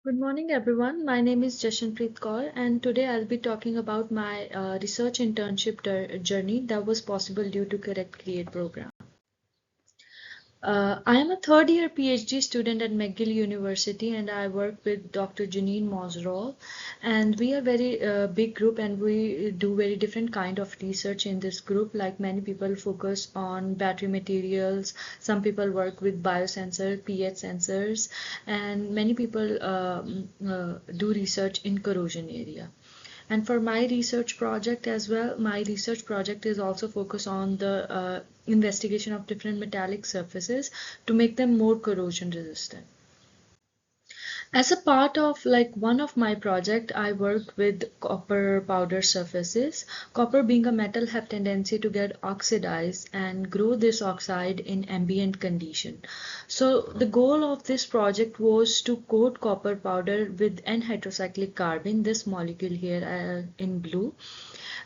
Good morning, everyone. My name is Jashanpreet Kaur, and today I'll be talking about my research internship journey that was possible due to Correct Create program. I am a third year PhD student at McGill University, and I work with Dr. Janine Mosrol. And we are very big group, and we do very different kind of research in this group. Like many people focus on battery materials, some people work with biosensor, pH sensors, and many people do research in corrosion area. And for my research project as well, my research project is also focused on the investigation of different metallic surfaces to make them more corrosion resistant. As a part of one of my project, I work with copper powder surfaces. Copper being a metal have tendency to get oxidized and grow this oxide in ambient condition. So the goal of this project was to coat copper powder with N-hydrocyclic carbon, this molecule here in blue,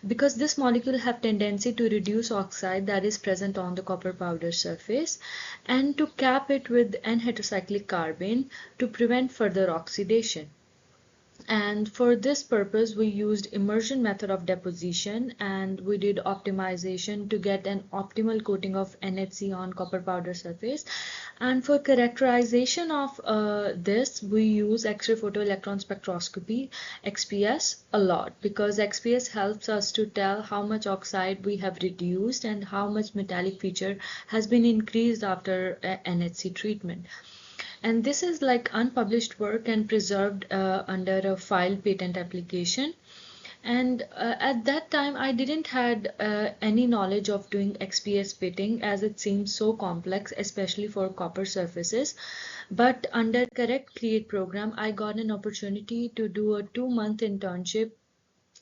because this molecule have tendency to reduce oxide that is present on the copper powder surface and to cap it with N-heterocyclic carbon to prevent further oxidation. And for this purpose, we used immersion method of deposition and we did optimization to get an optimal coating of NHC on copper powder surface. And for characterization of this, we use X-ray photoelectron spectroscopy, XPS, a lot because XPS helps us to tell how much oxide we have reduced and how much metallic feature has been increased after NHC treatment. And this is like unpublished work and preserved under a filed patent application. And at that time, I didn't had any knowledge of doing XPS fitting as it seems so complex, especially for copper surfaces. But under Correct Create program, I got an opportunity to do a 2-month internship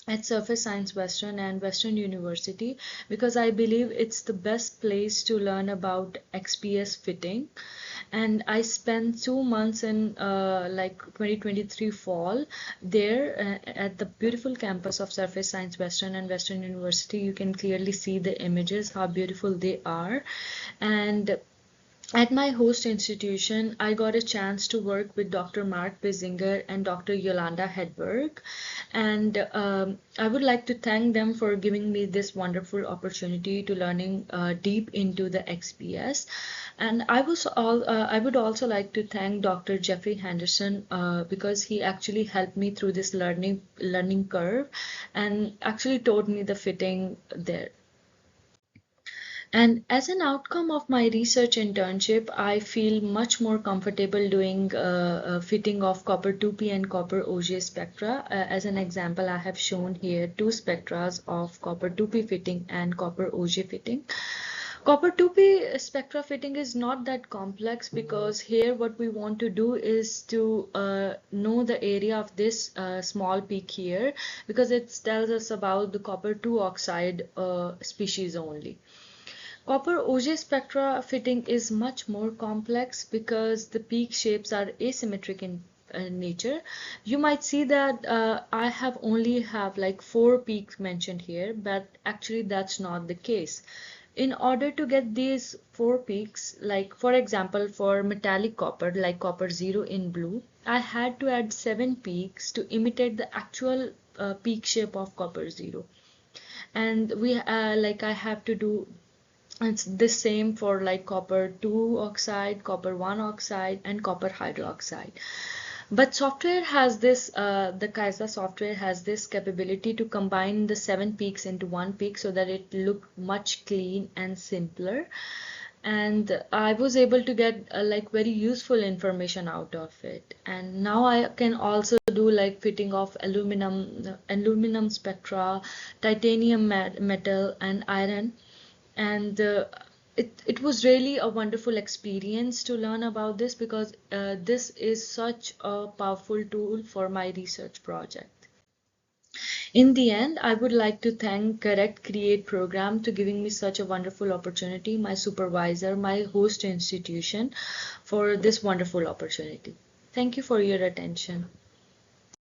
at Surface Science Western and Western University because I believe it's the best place to learn about XPS fitting. And I spent 2 months in 2023 fall there at the beautiful campus of Surface Science Western and Western University. You can clearly see the images, how beautiful they are. And at my host institution, I got a chance to work with Dr. Mark Bizinger and Dr. Yolanda Hedberg. And I would like to thank them for giving me this wonderful opportunity to learning deep into the XPS. And I would also like to thank Dr. Jeffrey Henderson because he actually helped me through this learning curve and actually taught me the fitting there. And as an outcome of my research internship, I feel much more comfortable doing fitting of copper 2p and copper Auger spectra. As an example, I have shown here two spectras of copper 2p fitting and copper Auger fitting. Copper 2p spectra fitting is not that complex because here what we want to do is to know the area of this small peak here because it tells us about the copper 2 oxide species only. Copper Auger spectra fitting is much more complex because the peak shapes are asymmetric in nature. You might see that I have only have like 4 peaks mentioned here, but actually that's not the case. In order to get these 4 peaks, like for example for metallic copper like copper 0 in blue, I had to add 7 peaks to imitate the actual peak shape of copper 0. And I have to do it's the same for like copper 2 oxide, copper 1 oxide, and copper hydroxide. But software has this, the Kaisa software has this capability to combine the 7 peaks into one peak so that it look much clean and simpler. And I was able to get like very useful information out of it. And now I can also do like fitting of aluminum spectra, titanium metal, and iron. And it was really a wonderful experience to learn about this because this is such a powerful tool for my research project. In the end, I would like to thank Correct Create program to giving me such a wonderful opportunity, my supervisor, my host institution for this wonderful opportunity. Thank you for your attention.